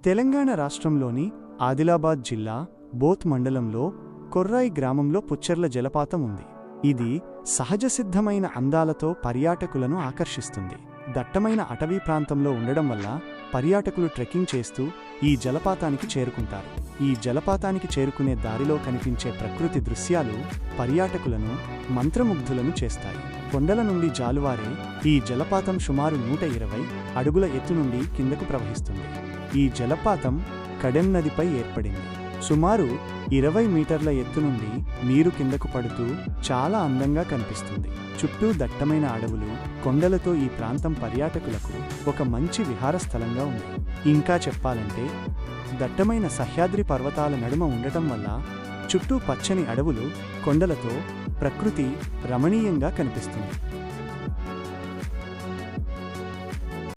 తెలంగాణ రాష్ట్రంలోని ఆదిలాబాద్ జిల్లా బోత్ మండలంలో కొర్రాయి గ్రామంలో పుచ్చెర్ల జలపాతం ఉంది. ఇది సహజసిద్ధమైన అందాలతో పర్యాటకులను ఆకర్షిస్తుంది. దట్టమైన అటవీ ప్రాంతంలో ఉండడం వల్ల పర్యాటకులు ట్రెక్కింగ్ చేస్తూ ఈ జలపాతానికి చేరుకుంటారు. ఈ జలపాతానికి చేరుకునే దారిలో కనిపించే ప్రకృతి దృశ్యాలు పర్యాటకులను మంత్రముగ్ధులను చేస్తాయి. కొండల నుండి జాలువారే ఈ జలపాతం సుమారు 120 అడుగుల ఎత్తు నుండి కిందకు ప్రవహిస్తుంది. ఈ జలపాతం కడెం నదిపై ఏర్పడింది. సుమారు 20 మీటర్ల ఎత్తు నుండి నీరు కిందకు పడుతూ చాలా అందంగా కనిపిస్తుంది. చుట్టూ దట్టమైన అడవులు, కొండలతో ఈ ప్రాంతం పర్యాటకులకు ఒక మంచి విహార స్థలంగా ఉంది. ఇంకా చెప్పాలంటే దట్టమైన సహ్యాద్రి పర్వతాల నడుమ ఉండటం వల్ల చుట్టూ పచ్చని అడవులు, కొండలతో ప్రకృతి రమణీయంగా కనిపిస్తుంది.